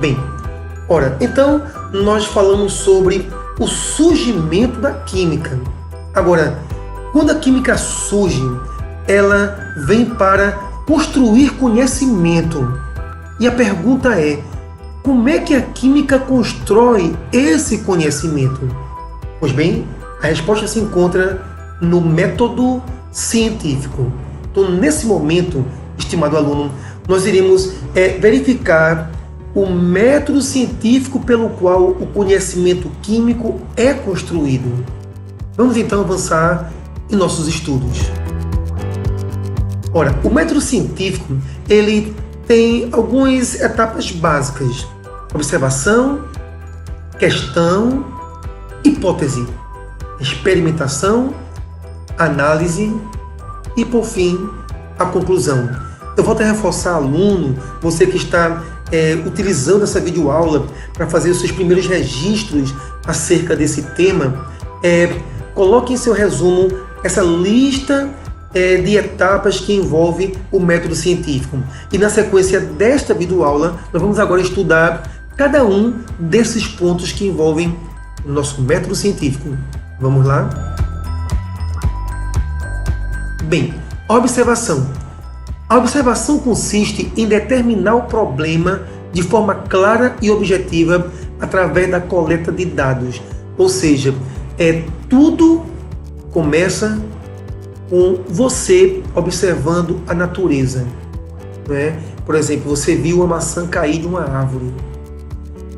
Bem, ora, então nós falamos sobre o surgimento da química. Agora, quando a química surge, ela vem para construir conhecimento. E a pergunta é, como é que a química constrói esse conhecimento? Pois bem, a resposta se encontra no método científico. Então, nesse momento, estimado aluno, nós iremos verificar o método científico pelo qual o conhecimento químico é construído. Vamos então avançar em nossos estudos. Ora, o método científico, ele tem algumas etapas básicas: observação, questão, hipótese, experimentação, análise e, por fim, a conclusão. Eu volto a reforçar, aluno, você que está utilizando essa videoaula para fazer os seus primeiros registros acerca desse tema, coloque em seu resumo essa lista de etapas que envolve o método científico. E na sequência desta videoaula, nós vamos agora estudar cada um desses pontos que envolvem o nosso método científico. Vamos lá? Bem, observação. A observação consiste em determinar o problema de forma clara e objetiva através da coleta de dados. Ou seja, tudo começa com você observando a natureza. Né? Por exemplo, você viu uma maçã cair de uma árvore.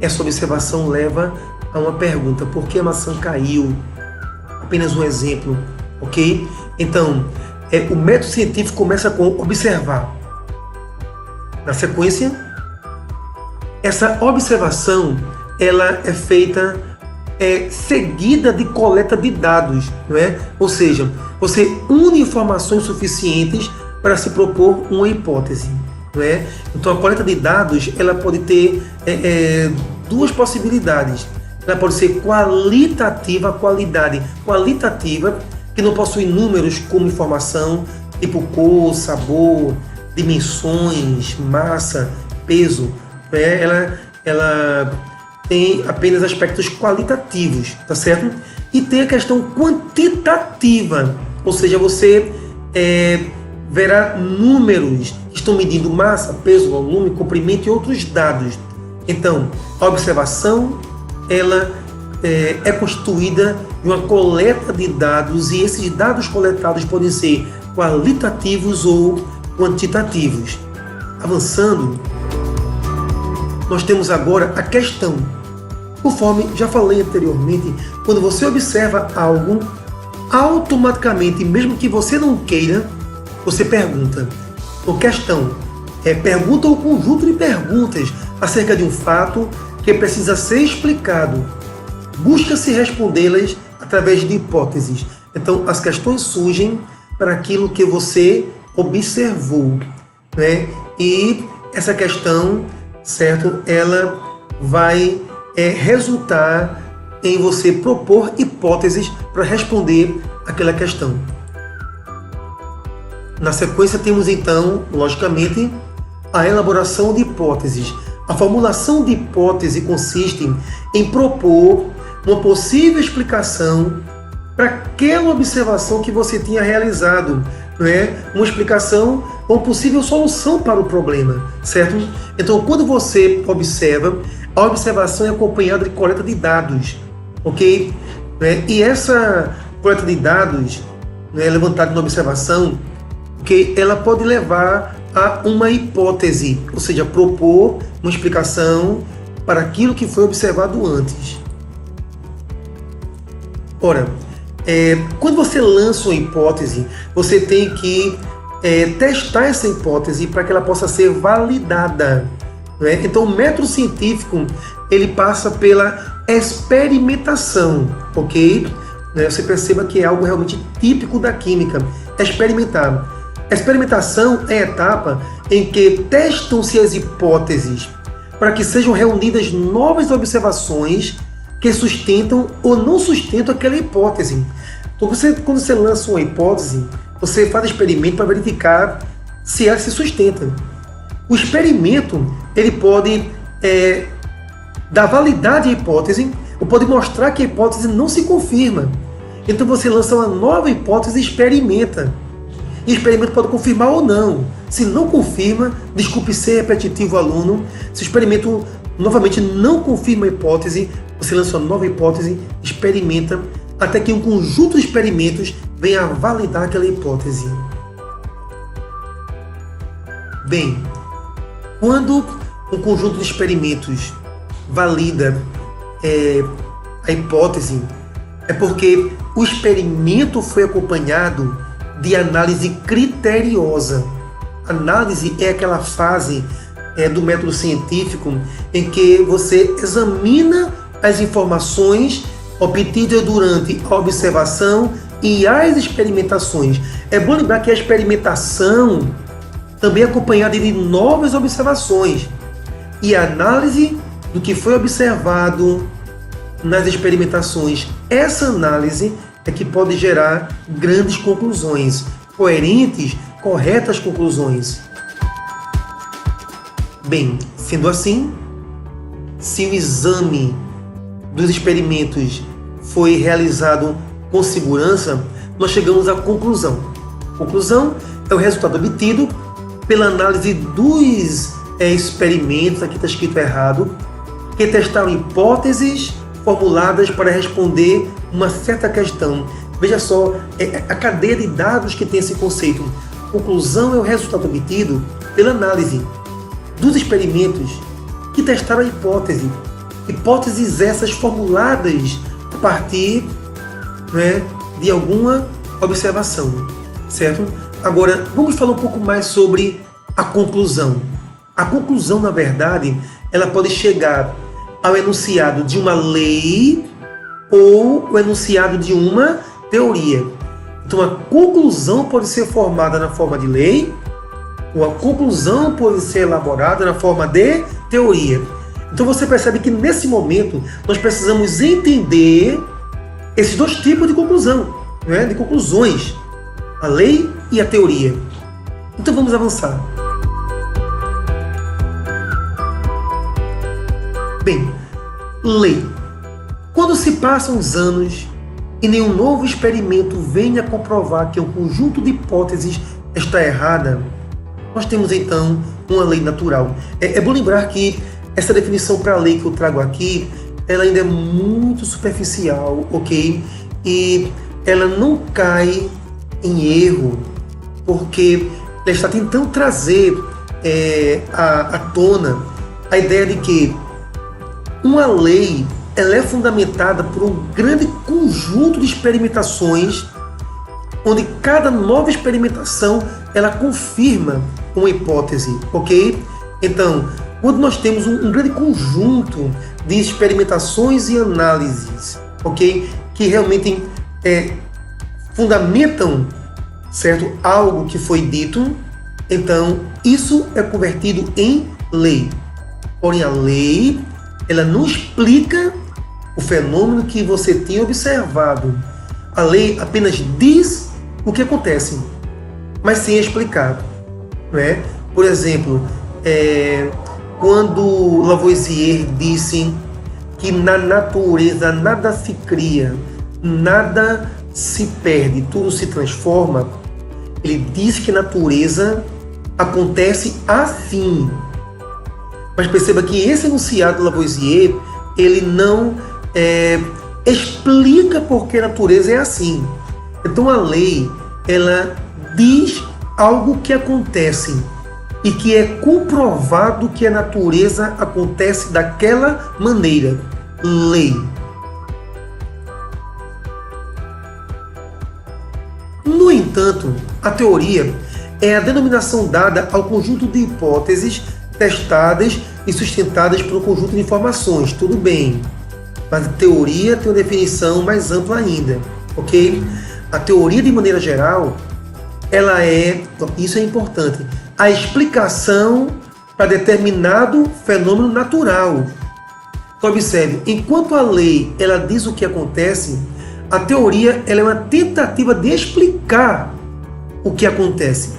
Essa observação leva a uma pergunta: por que a maçã caiu? Apenas um exemplo, ok? Então, o método científico começa com observar. Na sequência, essa observação ela é feita seguida de coleta de dados, não é? Ou seja, você une informações suficientes para se propor uma hipótese, não é? Então, a coleta de dados ela pode ter duas possibilidades. Ela pode ser qualitativa, qualidade qualitativa, que não possui números como informação, tipo cor, sabor, dimensões, massa, peso. Ela tem apenas aspectos qualitativos, tá certo? E tem a questão quantitativa, ou seja, você verá números que estão medindo massa, peso, volume, comprimento e outros dados. Então, a observação ela é constituída de uma coleta de dados, e esses dados coletados podem ser qualitativos ou quantitativos. Avançando, nós temos agora a questão. Conforme já falei anteriormente, quando você observa algo, automaticamente, mesmo que você não queira, você pergunta. Então, questão pergunta ou conjunto de perguntas acerca de um fato que precisa ser explicado. Busca-se respondê-las através de hipóteses. Então, as questões surgem para aquilo que você observou, né? E essa questão, certo? Ela vai resultar em você propor hipóteses para responder aquela questão. Na sequência, temos então, logicamente, a elaboração de hipóteses. A formulação de hipótese consiste em propor uma possível explicação para aquela observação que você tinha realizado, não é? Uma explicação ou possível solução para o problema, certo? Então, quando você observa, a observação é acompanhada de coleta de dados, ok? E essa coleta de dados, levantada na observação, okay, ela pode levar a uma hipótese, ou seja, propor uma explicação para aquilo que foi observado antes. Ora, quando você lança uma hipótese, você tem que testar essa hipótese para que ela possa ser validada. Né? Então, o método científico ele passa pela experimentação, ok? Você perceba que é algo realmente típico da química, experimentar. A experimentação é a etapa em que testam-se as hipóteses para que sejam reunidas novas observações que sustentam ou não sustentam aquela hipótese. Então, quando você lança uma hipótese, você faz experimento para verificar se ela se sustenta. O experimento ele pode dar validade à hipótese ou pode mostrar que a hipótese não se confirma. Então você lança uma nova hipótese e experimenta. E o experimento pode confirmar ou não. Se não confirma, desculpe ser repetitivo, aluno, se o experimento novamente não confirma a hipótese, você lança uma nova hipótese, experimenta, até que um conjunto de experimentos venha a validar aquela hipótese. Bem, quando um conjunto de experimentos valida a hipótese, é porque o experimento foi acompanhado de análise criteriosa. Análise é aquela fase do método científico em que você examina as informações obtidas durante a observação e as experimentações. É bom lembrar que a experimentação também é acompanhada de novas observações. E a análise do que foi observado nas experimentações, essa análise é que pode gerar grandes conclusões, coerentes, corretas conclusões. Bem, sendo assim, se o exame dos experimentos foi realizado com segurança, nós chegamos à conclusão. Conclusão é o resultado obtido pela análise dos experimentos, aqui está escrito errado, que testaram hipóteses formuladas para responder uma certa questão. Veja só, a cadeia de dados que tem esse conceito. Conclusão é o resultado obtido pela análise dos experimentos que testaram a hipótese. Hipóteses essas formuladas a partir de alguma observação, certo? Agora, vamos falar um pouco mais sobre a conclusão. A conclusão, na verdade, ela pode chegar ao enunciado de uma lei ou o enunciado de uma teoria. Então, a conclusão pode ser formada na forma de lei ou a conclusão pode ser elaborada na forma de teoria. Então, você percebe que, nesse momento, nós precisamos entender esses dois tipos de conclusão, de conclusões, a lei e a teoria. Então, vamos avançar. Bem, lei. Quando se passam os anos e nenhum novo experimento venha comprovar que um conjunto de hipóteses está errada, nós temos então uma lei natural. É bom lembrar que essa definição para a lei que eu trago aqui, ela ainda é muito superficial, ok? E ela não cai em erro, porque ela está tentando trazer à tona a ideia de que uma lei ela é fundamentada por um grande conjunto de experimentações, onde cada nova experimentação ela confirma uma hipótese, ok? Então, quando nós temos um grande conjunto de experimentações e análises, ok, que realmente fundamentam, certo, algo que foi dito, então isso é convertido em lei. Porém, a lei ela não explica o fenômeno que você tem observado. A lei apenas diz o que acontece, mas sem explicar. Não é? Por exemplo, quando Lavoisier disse que na natureza nada se cria, nada se perde, tudo se transforma, ele diz que a natureza acontece assim. Mas perceba que esse enunciado de Lavoisier, ele não explica por que a natureza é assim. Então a lei, ela diz algo que acontece e que é comprovado que a natureza acontece daquela maneira. Lei. No entanto, a teoria é a denominação dada ao conjunto de hipóteses testadas e sustentadas por um conjunto de informações. Tudo bem, mas a teoria tem uma definição mais ampla ainda, ok? A teoria, de maneira geral, ela isso é importante, a explicação para determinado fenômeno natural. Então, observe, enquanto a lei ela diz o que acontece, a teoria ela é uma tentativa de explicar o que acontece.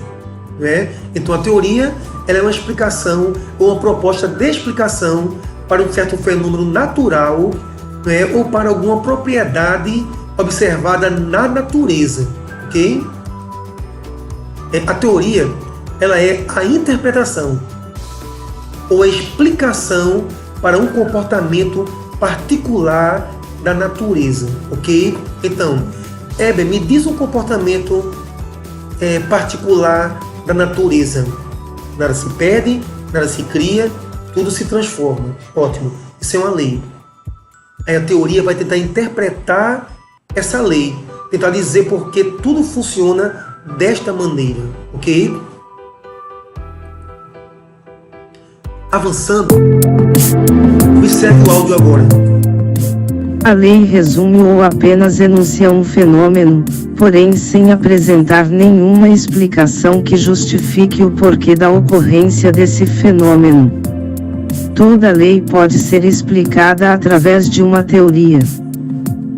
Né? Então, a teoria ela é uma explicação ou uma proposta de explicação para um certo fenômeno natural, né, ou para alguma propriedade observada na natureza, ok? A teoria, ela é a interpretação ou a explicação para um comportamento particular da natureza, ok? Então, Heber, me diz um comportamento particular da natureza. Nada se perde, nada se cria, tudo se transforma. Ótimo, isso é uma lei. Aí a teoria vai tentar interpretar essa lei, tentar dizer por que tudo funciona desta maneira, ok? Avançando, observe o áudio agora. A lei resume ou apenas enuncia um fenômeno, porém sem apresentar nenhuma explicação que justifique o porquê da ocorrência desse fenômeno. Toda lei pode ser explicada através de uma teoria.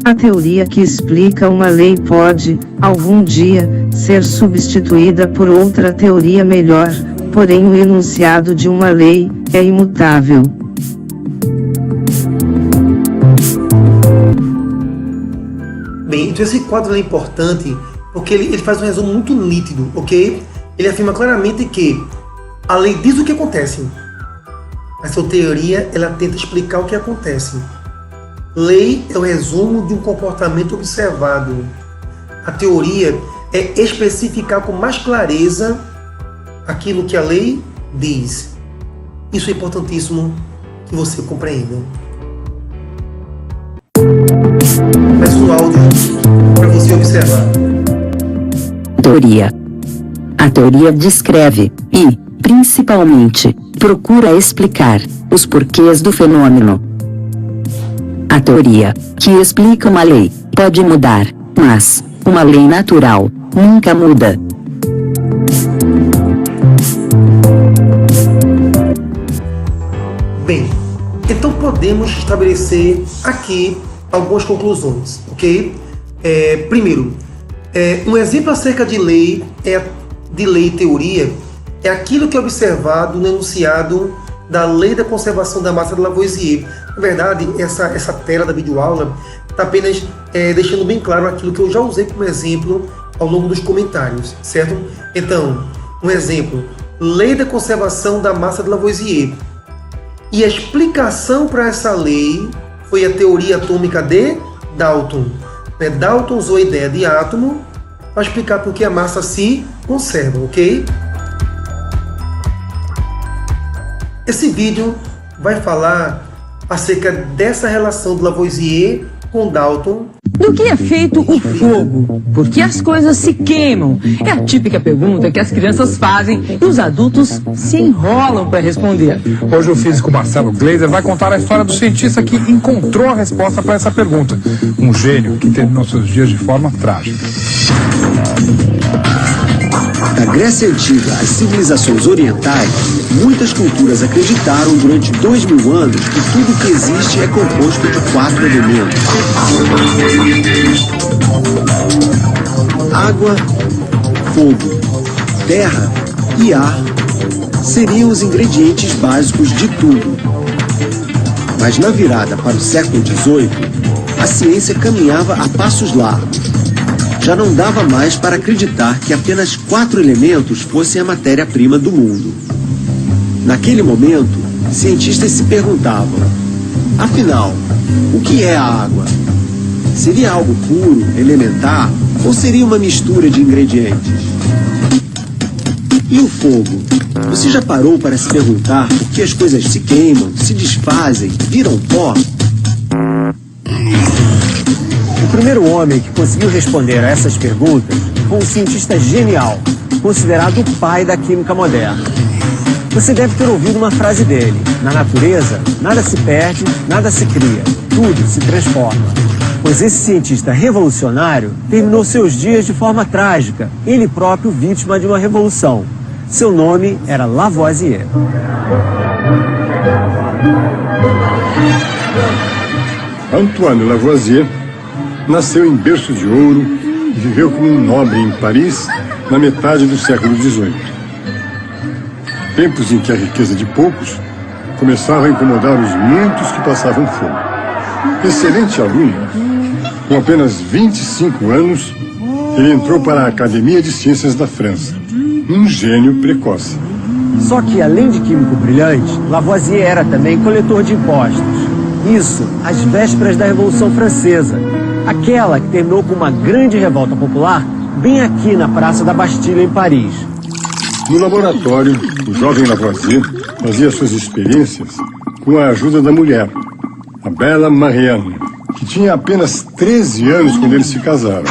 A teoria que explica uma lei pode, algum dia, ser substituída por outra teoria melhor, porém o enunciado de uma lei é imutável. Bem, então esse quadro é importante porque ele faz um resumo muito nítido, ok? Ele afirma claramente que a lei diz o que acontece, mas sua teoria ela tenta explicar o que acontece. Lei é o resumo de um comportamento observado. A teoria é especificar com mais clareza aquilo que a lei diz. Isso é importantíssimo que você compreenda. Peço o áudio para você observar. Teoria. A teoria descreve e, principalmente, procura explicar os porquês do fenômeno. A teoria, que explica uma lei, pode mudar, mas uma lei natural nunca muda. Bem, então podemos estabelecer aqui algumas conclusões, ok? Primeiro, um exemplo acerca de lei e teoria é aquilo que é observado no enunciado da Lei da Conservação da Massa de Lavoisier. Na verdade, essa tela da videoaula está apenas deixando bem claro aquilo que eu já usei como exemplo ao longo dos comentários, certo? Então, um exemplo, Lei da Conservação da Massa de Lavoisier. E a explicação para essa lei foi a teoria atômica de Dalton. Dalton usou a ideia de átomo para explicar por que a massa se conserva, ok? Esse vídeo vai falar acerca dessa relação de Lavoisier com Dalton. Do que é feito o fogo? Por que as coisas se queimam? É a típica pergunta que as crianças fazem e os adultos se enrolam para responder. Hoje o físico Marcelo Gleiser vai contar a história do cientista que encontrou a resposta para essa pergunta. Um gênio que terminou seus dias de forma trágica. Da Grécia Antiga às civilizações orientais, muitas culturas acreditaram durante 2000 anos que tudo que existe é composto de 4 elementos: água, fogo, terra e ar seriam os ingredientes básicos de tudo. Mas na virada para o século XVIII, a ciência caminhava a passos largos. Já não dava mais para acreditar que apenas 4 elementos fossem a matéria-prima do mundo. Naquele momento, cientistas se perguntavam: afinal, o que é a água? Seria algo puro, elementar, ou seria uma mistura de ingredientes? E o fogo? Você já parou para se perguntar por que as coisas se queimam, se desfazem, viram pó? O primeiro homem que conseguiu responder a essas perguntas foi um cientista genial, considerado o pai da química moderna. Você deve ter ouvido uma frase dele: na natureza, nada se perde, nada se cria, tudo se transforma. Pois esse cientista revolucionário terminou seus dias de forma trágica, ele próprio vítima de uma revolução. Seu nome era Lavoisier. Antoine Lavoisier nasceu em berço de ouro e viveu como um nobre em Paris na metade do século XVIII. Tempos em que a riqueza de poucos começava a incomodar os muitos que passavam fome. Excelente aluno, com apenas 25 anos, ele entrou para a Academia de Ciências da França. Um gênio precoce. Só que, além de químico brilhante, Lavoisier era também coletor de impostos. Isso às vésperas da Revolução Francesa, aquela que terminou com uma grande revolta popular bem aqui na Praça da Bastilha, em Paris. No laboratório, o jovem Lavoisier fazia suas experiências com a ajuda da mulher, a bela Marianne, que tinha apenas 13 anos quando eles se casaram.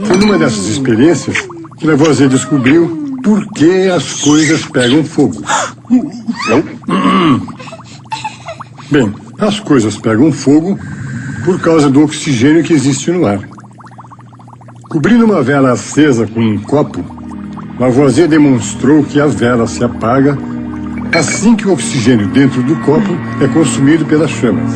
Foi numa dessas experiências que Lavoisier descobriu por que as coisas pegam fogo. Bem, as coisas pegam fogo por causa do oxigênio que existe no ar. Cobrindo uma vela acesa com um copo, Lavoisier demonstrou que a vela se apaga assim que o oxigênio dentro do copo é consumido pelas chamas.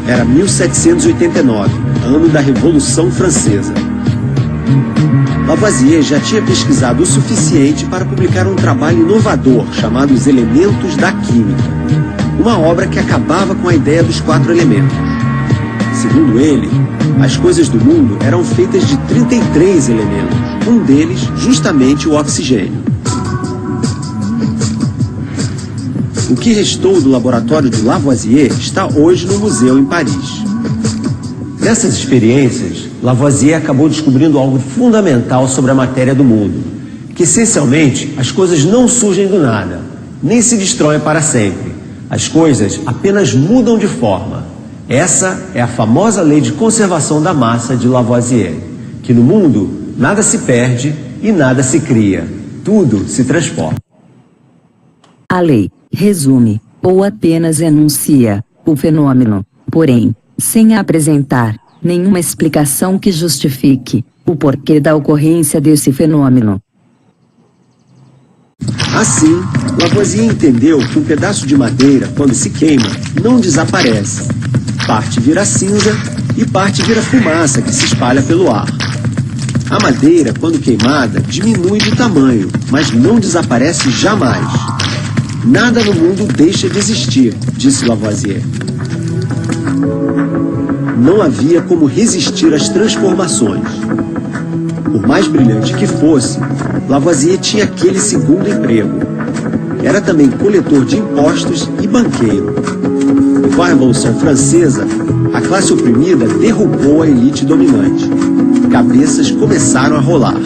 Era 1789, ano da Revolução Francesa. Lavoisier já tinha pesquisado o suficiente para publicar um trabalho inovador chamado Os Elementos da Química, uma obra que acabava com a ideia dos 4 elementos. Segundo ele, as coisas do mundo eram feitas de 33 elementos, um deles justamente o oxigênio. O que restou do laboratório de Lavoisier está hoje no museu em Paris. Nessas experiências, Lavoisier acabou descobrindo algo fundamental sobre a matéria do mundo, que essencialmente as coisas não surgem do nada, nem se destroem para sempre. As coisas apenas mudam de forma. Essa é a famosa lei de conservação da massa de Lavoisier, que no mundo nada se perde e nada se cria, tudo se transforma. A lei resume, ou apenas enuncia, o fenômeno, porém, sem apresentar nenhuma explicação que justifique o porquê da ocorrência desse fenômeno. Assim, Lavoisier entendeu que um pedaço de madeira, quando se queima, não desaparece. Parte vira cinza e parte vira fumaça que se espalha pelo ar. A madeira, quando queimada, diminui de tamanho, mas não desaparece jamais. Nada no mundo deixa de existir, disse Lavoisier. Não havia como resistir às transformações. Por mais brilhante que fosse, Lavoisier tinha aquele segundo emprego. Era também coletor de impostos e banqueiro. Com a Revolução Francesa, a classe oprimida derrubou a elite dominante. Cabeças começaram a rolar.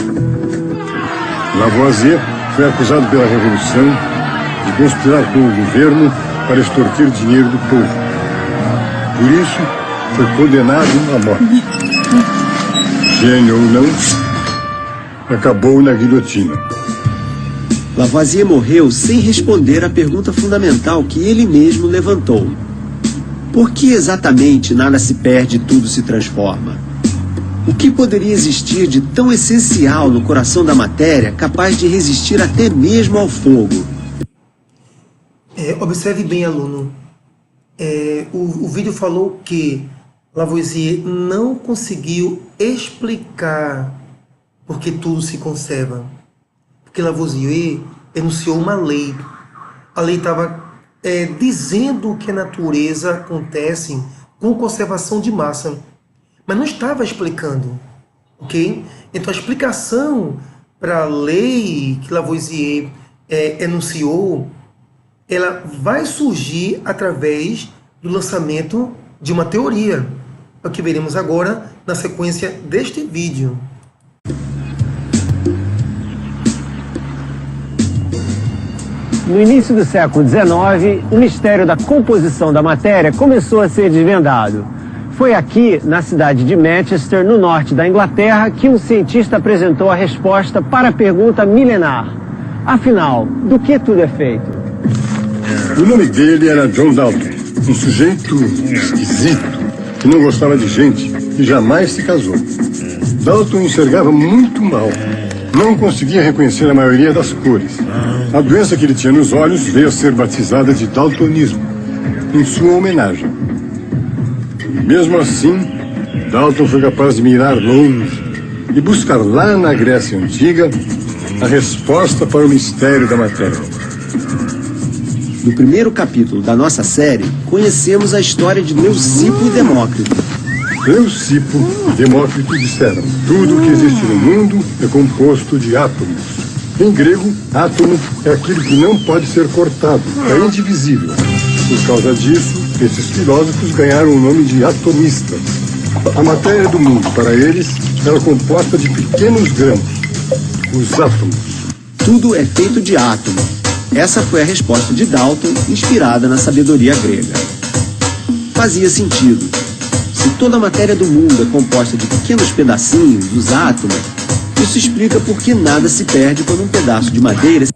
Lavoisier foi acusado pela Revolução de conspirar com o governo para extorquir dinheiro do povo. Por isso, foi condenado à morte. Gênio ou não, acabou na guilhotina. Lavoisier morreu sem responder à pergunta fundamental que ele mesmo levantou. Por que exatamente nada se perde e tudo se transforma? O que poderia existir de tão essencial no coração da matéria capaz de resistir até mesmo ao fogo? Observe bem, aluno. O vídeo falou que Lavoisier não conseguiu explicar por que tudo se conserva. Porque Lavoisier enunciou uma lei. A lei estava dizendo que a natureza acontece com conservação de massa, mas não estava explicando, ok? Então a explicação para a lei que Lavoisier enunciou, ela vai surgir através do lançamento de uma teoria, é o que veremos agora na sequência deste vídeo. No início do século XIX, o mistério da composição da matéria começou a ser desvendado. Foi aqui, na cidade de Manchester, no norte da Inglaterra, que um cientista apresentou a resposta para a pergunta milenar. Afinal, do que tudo é feito? O nome dele era John Dalton, um sujeito esquisito, que não gostava de gente e jamais se casou. Dalton enxergava muito mal. Não conseguia reconhecer a maioria das cores. A doença que ele tinha nos olhos veio a ser batizada de daltonismo, em sua homenagem. Mesmo assim, Dalton foi capaz de mirar longe e buscar lá na Grécia Antiga a resposta para o mistério da matéria. No primeiro capítulo da nossa série, conhecemos a história de Leucipo e Demócrito. Leucipo e Demócrito disseram: tudo que existe no mundo é composto de átomos. Em grego, átomo é aquilo que não pode ser cortado, é indivisível. Por causa disso, esses filósofos ganharam o nome de atomistas. A matéria do mundo, para eles, era composta de pequenos grãos, os átomos. Tudo é feito de átomo. Essa foi a resposta de Dalton, inspirada na sabedoria grega. Fazia sentido. Se toda a matéria do mundo é composta de pequenos pedacinhos, os átomos, isso explica por que nada se perde quando um pedaço de madeira...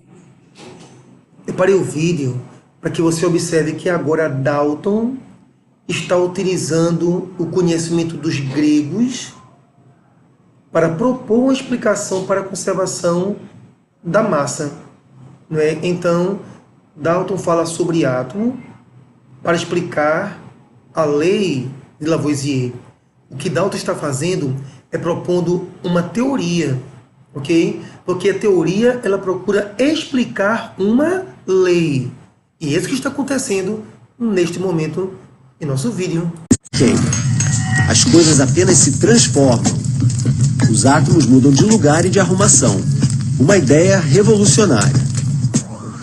Eu parei o vídeo para que você observe que agora Dalton está utilizando o conhecimento dos gregos para propor uma explicação para a conservação da massa. Não é? Então, Dalton fala sobre átomo para explicar a lei de Lavoisier. O que Dalton está fazendo é propondo uma teoria, ok? Porque a teoria, ela procura explicar uma lei. E é isso que está acontecendo neste momento em nosso vídeo. As coisas apenas se transformam. Os átomos mudam de lugar e de arrumação. Uma ideia revolucionária.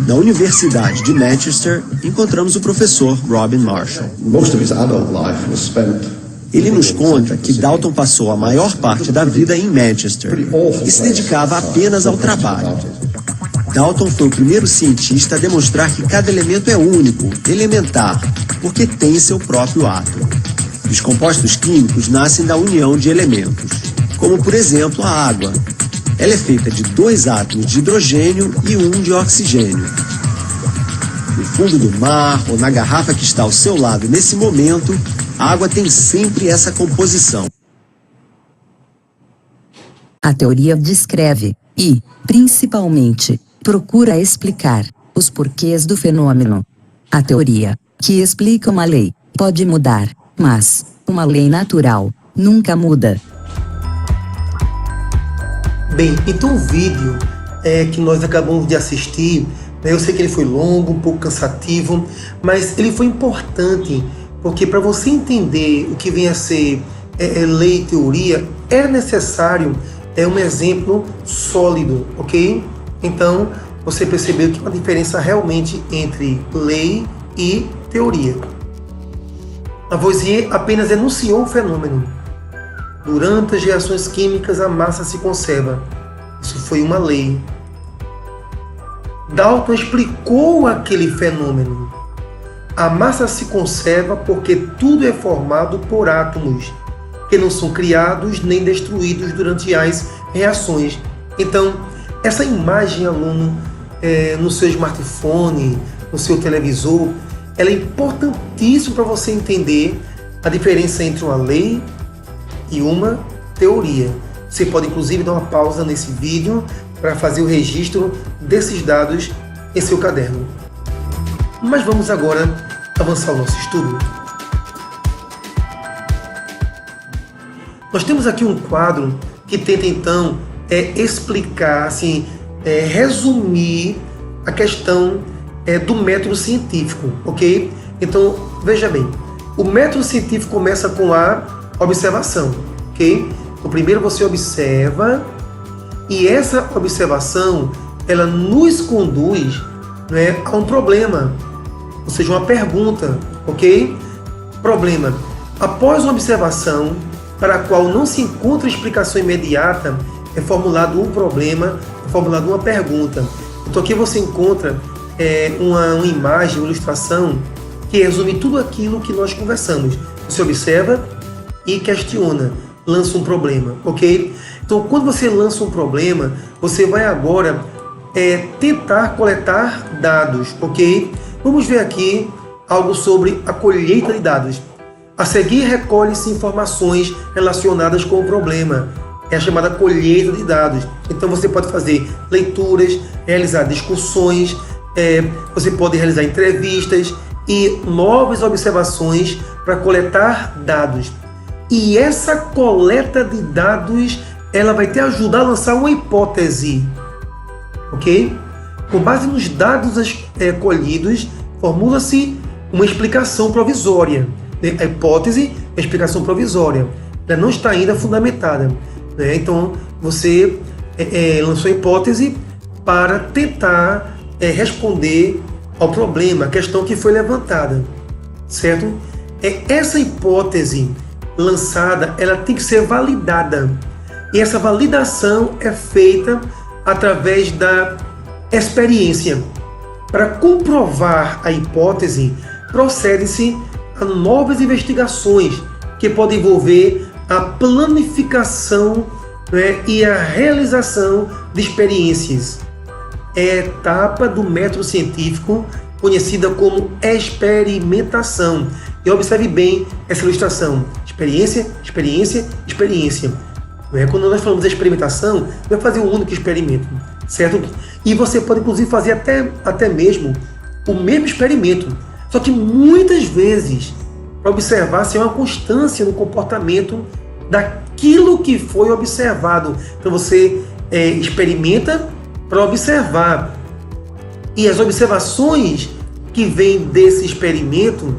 Na Universidade de Manchester, encontramos o professor Robin Marshall. Ele nos conta que Dalton passou a maior parte da vida em Manchester e se dedicava apenas ao trabalho. Dalton foi o primeiro cientista a demonstrar que cada elemento é único, elementar, porque tem seu próprio átomo. Os compostos químicos nascem da união de elementos, como por exemplo a água. Ela é feita de 2 átomos de hidrogênio e 1 de oxigênio. No fundo do mar ou na garrafa que está ao seu lado nesse momento, a água tem sempre essa composição. A teoria descreve, e, principalmente, procura explicar, os porquês do fenômeno. A teoria, que explica uma lei, pode mudar, mas, uma lei natural, nunca muda. Bem, então o vídeo que nós acabamos de assistir, né, eu sei que ele foi longo, um pouco cansativo, mas ele foi importante, porque para você entender o que vem a ser lei e teoria, é necessário um exemplo sólido, ok? Então, você percebeu que há uma diferença realmente entre lei e teoria. Lavoisier apenas enunciou o fenômeno. Durante as reações químicas, a massa se conserva. Isso foi uma lei. Dalton explicou aquele fenômeno. A massa se conserva porque tudo é formado por átomos, que não são criados nem destruídos durante as reações. Então, essa imagem, aluno, no seu smartphone, no seu televisor, ela é importantíssima para você entender a diferença entre uma lei e uma teoria. Você pode inclusive dar uma pausa nesse vídeo para fazer o registro desses dados em seu caderno. Mas vamos agora avançar o nosso estudo. Nós temos aqui um quadro que tenta então explicar, assim, resumir a questão do método científico, ok? Então, veja bem, o método científico começa com a observação, ok? Então, primeiro você observa e essa observação, ela nos conduz, né, a um problema, ou seja, uma pergunta, ok? Problema. Após uma observação para a qual não se encontra explicação imediata, é formulado um problema, é formulada uma pergunta. Então aqui você encontra uma imagem, uma ilustração que resume tudo aquilo que nós conversamos. Você observa e questiona, lança um problema, ok? Então quando você lança um problema, você vai agora tentar coletar dados, ok? Vamos ver aqui algo sobre a colheita de dados. A seguir, recolhe-se informações relacionadas com o problema. É a chamada colheita de dados. Então você pode fazer leituras, realizar discussões, você pode realizar entrevistas e novas observações para coletar dados. E essa coleta de dados, ela vai te ajudar a lançar uma hipótese, ok? Com base nos dados colhidos, formula-se uma explicação provisória. A hipótese é a explicação provisória, ela não está ainda fundamentada. Então, você lançou a hipótese para tentar responder ao problema, a questão que foi levantada, certo? Essa hipótese lançada, ela tem que ser validada. E essa validação é feita através da experiência. Para comprovar a hipótese, procede-se a novas investigações que podem envolver a planificação, né, e a realização de experiências. É a etapa do método científico conhecida como experimentação. E observe bem essa ilustração. Experiência, experiência, experiência. Quando nós falamos de experimentação, não é fazer um único experimento, certo? E você pode, inclusive, fazer até mesmo o mesmo experimento, só que muitas vezes, para observar se há uma constância no comportamento daquilo que foi observado. Então você experimenta para observar. E as observações que vêm desse experimento,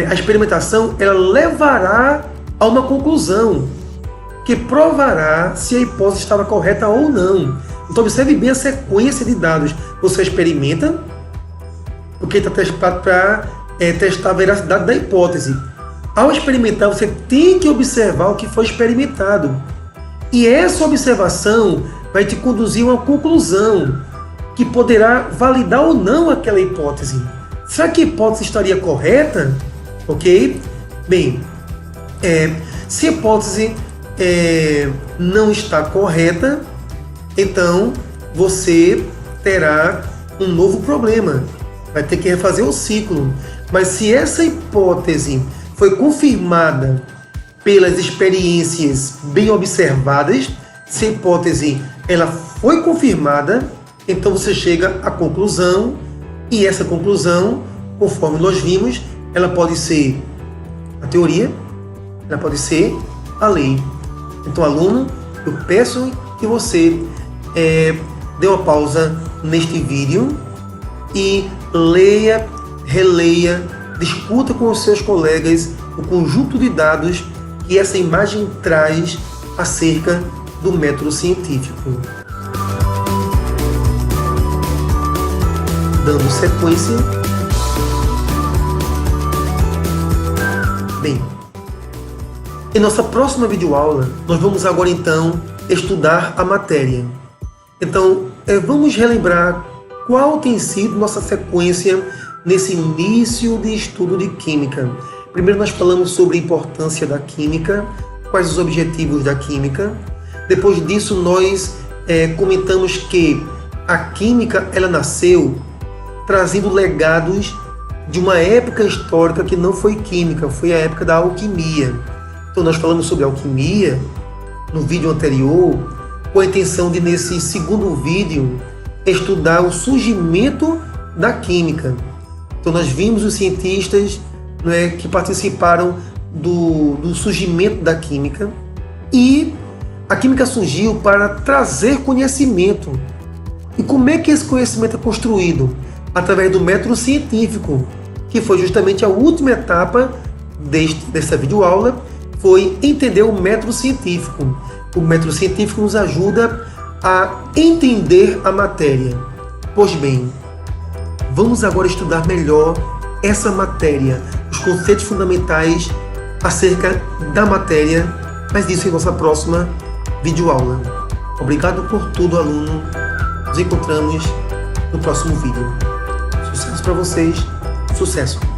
a experimentação, ela levará a uma conclusão que provará se a hipótese estava correta ou não. Então observe bem a sequência de dados. Você experimenta, porque está para testar a veracidade da hipótese. Ao experimentar, você tem que observar o que foi experimentado. E essa observação vai te conduzir a uma conclusão que poderá validar ou não aquela hipótese. Será que a hipótese estaria correta? Ok? Bem, se a hipótese não está correta, então você terá um novo problema. Vai ter que refazer o ciclo. Mas se essa hipótese foi confirmada pelas experiências bem observadas, se a hipótese ela foi confirmada, então você chega à conclusão, e essa conclusão, conforme nós vimos, ela pode ser a teoria, ela pode ser a lei. Então, aluno, eu peço que você dê uma pausa neste vídeo e leia, releia, discuta com os seus colegas o conjunto de dados que essa imagem traz acerca do método científico. Dando sequência. Bem, em nossa próxima videoaula, nós vamos agora então estudar a matéria. Então, vamos relembrar qual tem sido nossa sequência nesse início de estudo de química. Primeiro nós falamos sobre a importância da química, quais os objetivos da química. Depois disso nós comentamos que a química ela nasceu trazendo legados de uma época histórica que não foi química, foi a época da alquimia. Então nós falamos sobre alquimia no vídeo anterior, com a intenção de, nesse segundo vídeo, estudar o surgimento da química. Então nós vimos os cientistas que participaram do surgimento da química, e a química surgiu para trazer conhecimento. E como é que esse conhecimento é construído? Através do método científico, que foi justamente a última etapa dessa videoaula, foi entender o método científico. O método científico nos ajuda a entender a matéria. Pois bem, vamos agora estudar melhor essa matéria, os conceitos fundamentais acerca da matéria, mas isso em nossa próxima videoaula. Obrigado por tudo, aluno. Nos encontramos no próximo vídeo. Sucesso para vocês. Sucesso!